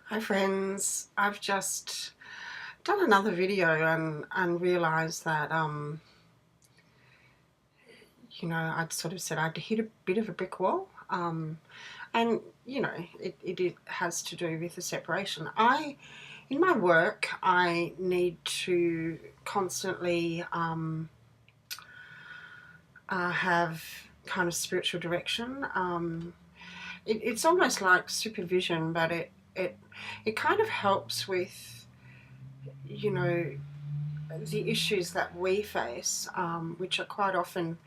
Hi friends, I've just done another video and realised that I'd sort of said I'd hit a bit of a brick wall, and it has to do with the separation. In my work, I need to constantly have kind of spiritual direction. It's almost like supervision, but it kind of helps with you know the issues that we face, which are quite often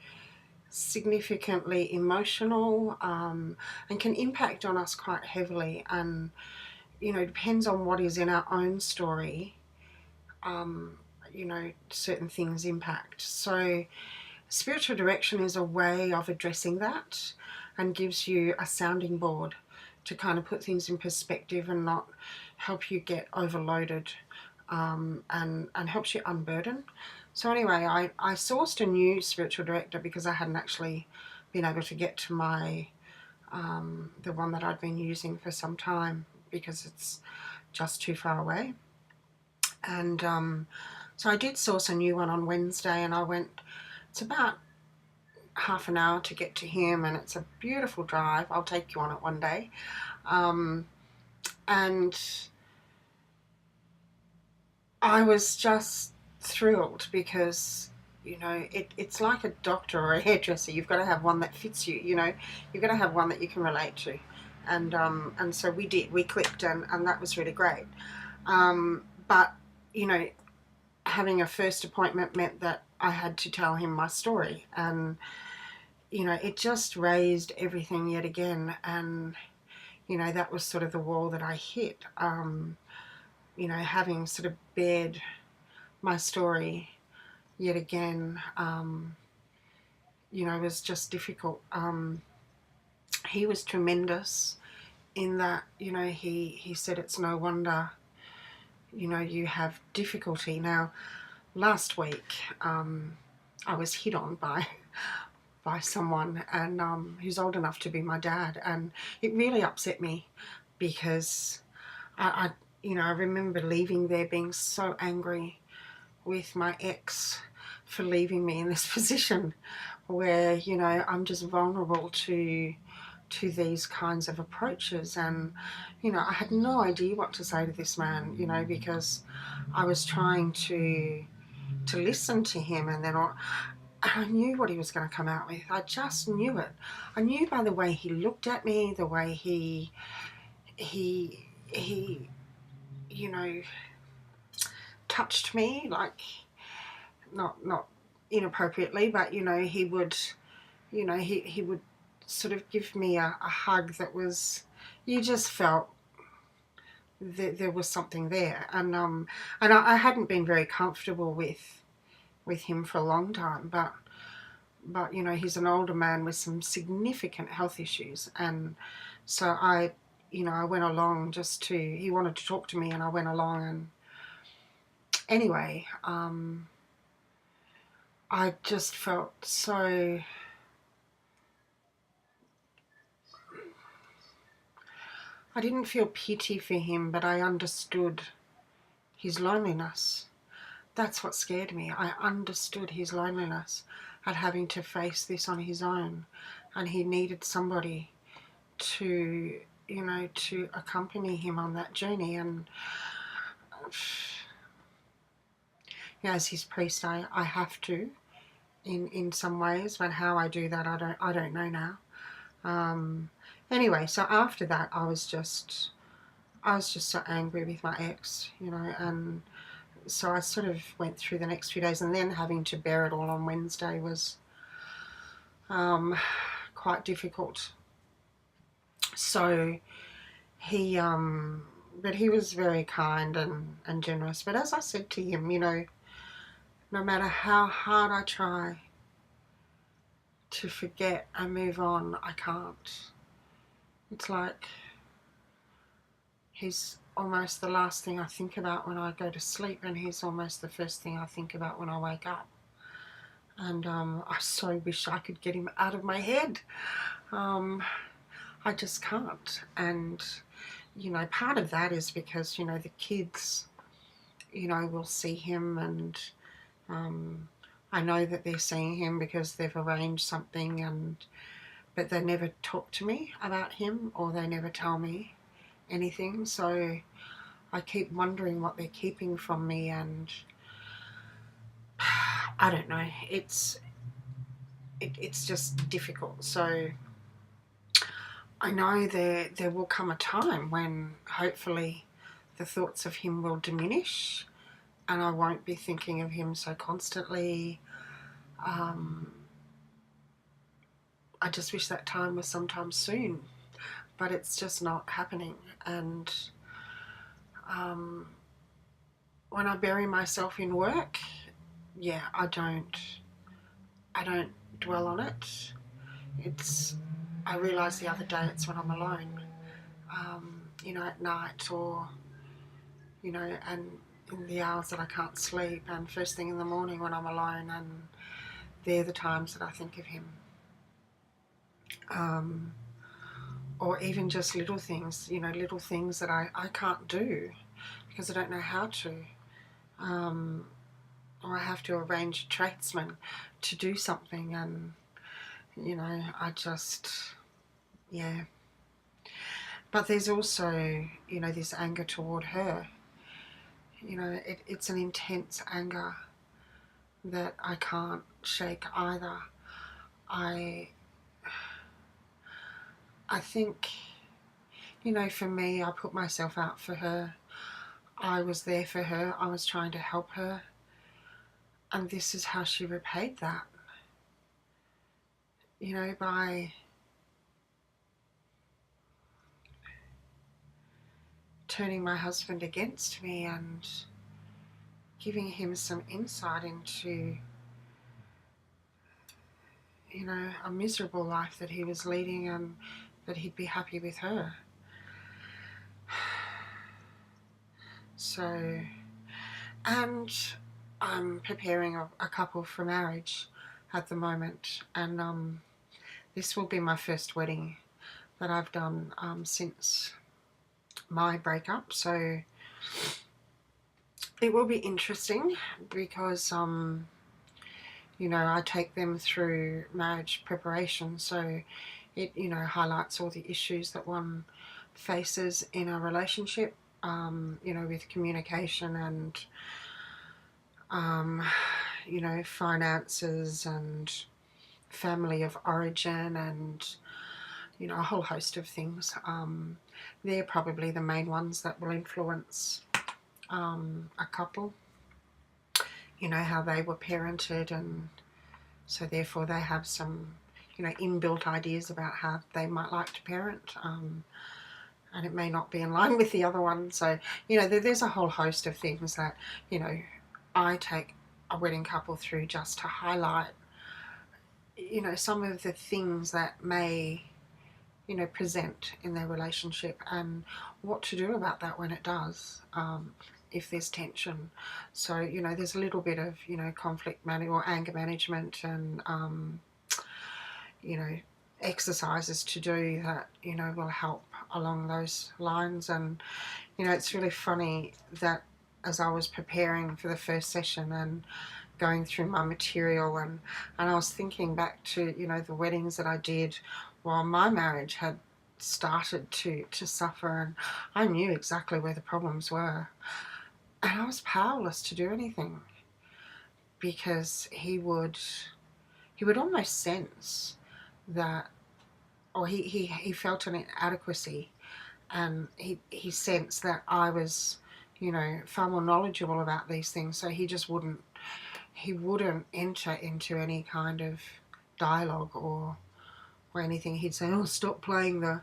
significantly emotional, and can impact on us quite heavily. And, depends on what is in our own story, certain things impact. So, spiritual direction is a way of addressing that and gives you a sounding board to kind of put things in perspective and not help you get overloaded, and helps you unburden. So anyway, I sourced a new spiritual director because I hadn't actually been able to get to my the one that I'd been using for some time because it's just too far away. And so I did source a new one on Wednesday, and I went. It's about half an hour to get to him, and it's a beautiful drive. I'll take you on it one day. And I was just thrilled because it's like a doctor or a hairdresser. You've got to have one that fits you. You've got to have one that you can relate to, and so we clicked, and that was really great. But you know, having a first appointment meant that I had to tell him my story, and it just raised everything yet again, and that was sort of the wall that I hit. Having sort of bared my story yet again, was just difficult. He was tremendous in that, he said it's no wonder, you have difficulty. Now, last week, I was hit on by someone, and who's old enough to be my dad, and it really upset me because I remember leaving there being so angry with my ex for leaving me in this position where I'm just vulnerable to these kinds of approaches. And I had no idea what to say to this man, because I was trying to listen to him, and then I knew what he was going to come out with. I just knew it. I knew by the way he looked at me, the way he you know touched me, like not inappropriately, but he would he would sort of give me a hug that was, you just felt that there was something there. And I hadn't been very comfortable with him for a long time, but he's an older man with some significant health issues, and so I went along he wanted to talk to me, and I went along. And anyway, I just felt so, I didn't feel pity for him, but I understood his loneliness. That's what scared me. I understood his loneliness at having to face this on his own, and he needed somebody to to accompany him on that journey. And as his priest, I have to in some ways, but how I do that, I don't know now. Anyway, so after that, I was just so angry with my ex, and so I sort of went through the next few days, and then having to bear it all on Wednesday was quite difficult. So but he was very kind and generous. But as I said to him, no matter how hard I try to forget and move on, I can't. It's like he's almost the last thing I think about when I go to sleep, and he's almost the first thing I think about when I wake up. And I so wish I could get him out of my head. I just can't. And you know, part of that is because, you know, the kids, you know, will see him, and I know that they're seeing him because they've arranged something, but they never talk to me about him, or they never tell me anything. So I keep wondering what they're keeping from me, and I don't know. It's just difficult. So I know there will come a time when hopefully the thoughts of him will diminish, and I won't be thinking of him so constantly. I just wish that time was sometime soon, but it's just not happening. And um, when I bury myself in work, yeah, I don't dwell on it. It's I realised the other day it's when I'm alone, you know, at night, or you know, and in the hours that I can't sleep, and first thing in the morning when I'm alone, and they're the times that I think of him. Um, or even just little things, you know, little things that I can't do because I don't know how to. Um, or I have to arrange a tradesman to do something, and, you know, I just, yeah. But there's also, you know, this anger toward her. You know, it's an intense anger that I can't shake either. I think, you know, for me, I put myself out for her. I was there for her. I was trying to help her. And this is how she repaid that, you know, by turning my husband against me and giving him some insight into, you know, a miserable life that he was leading, and that he'd be happy with her. So, and I'm preparing a couple for marriage at the moment, and this will be my first wedding that I've done since my breakup. So it will be interesting because you know, I take them through marriage preparation, so it, you know, highlights all the issues that one faces in a relationship, you know, with communication and you know, finances and family of origin, and, you know, a whole host of things. They're probably the main ones that will influence a couple, you know, how they were parented, and so therefore they have some, you know, inbuilt ideas about how they might like to parent, and it may not be in line with the other one. So, you know, there's a whole host of things that, you know, I take a wedding couple through just to highlight, you know, some of the things that may, you know, present in their relationship, and what to do about that when it does, if there's tension. So, you know, there's a little bit of, you know, conflict management or anger management, and, you know, exercises to do that, you know, will help along those lines. And, you know, it's really funny that as I was preparing for the first session and going through my material, and I was thinking back to, you know, the weddings that I did while my marriage had started to suffer, and I knew exactly where the problems were, and I was powerless to do anything, because he would almost sense that, or he felt an inadequacy, and he sensed that I was, you know, far more knowledgeable about these things, so he just wouldn't enter into any kind of dialogue or anything. He'd say, "Oh, stop playing the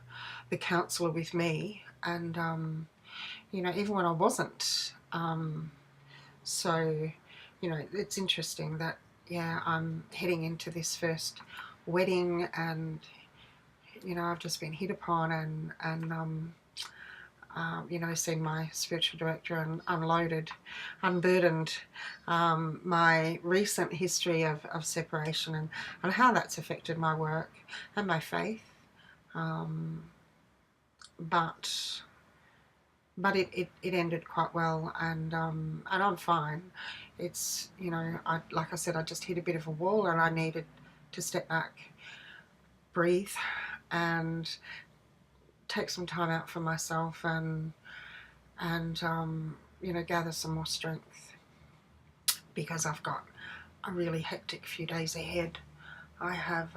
counsellor with me," and you know, even when I wasn't. So, you know, it's interesting that, yeah, I'm heading into this first wedding, and, you know, I've just been hit upon, and you know, seen my spiritual director and unburdened my recent history of separation, and how that's affected my work and my faith. But but it ended quite well, and I'm fine. It's, you know, like I said, I just hit a bit of a wall and I needed to step back, breathe, and take some time out for myself, and you know, gather some more strength, because I've got a really hectic few days ahead. I have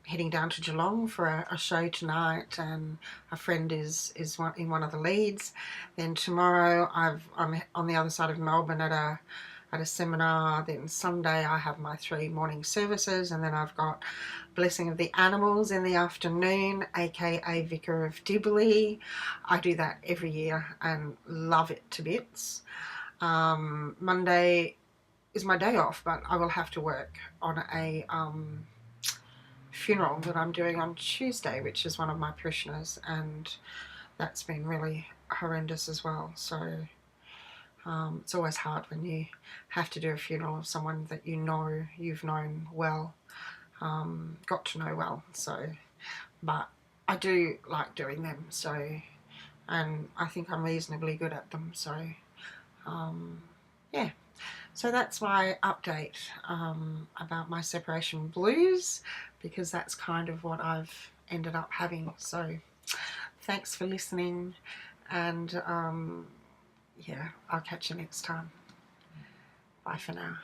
heading down to Geelong for a show tonight, and a friend is in one of the leads. Then tomorrow I'm on the other side of Melbourne at a seminar. Then Sunday I have my 3 morning services, and then I've got Blessing of the Animals in the afternoon, aka Vicar of Dibley. I do that every year and love it to bits. Monday is my day off, but I will have to work on a funeral that I'm doing on Tuesday, which is one of my parishioners, and that's been really horrendous as well. So it's always hard when you have to do a funeral of someone that you know, you've known well, got to know well. So, but I do like doing them. So, and I think I'm reasonably good at them. So, yeah. So that's my update about my separation blues, because that's kind of what I've ended up having. So thanks for listening, and yeah, I'll catch you next time. Bye for now.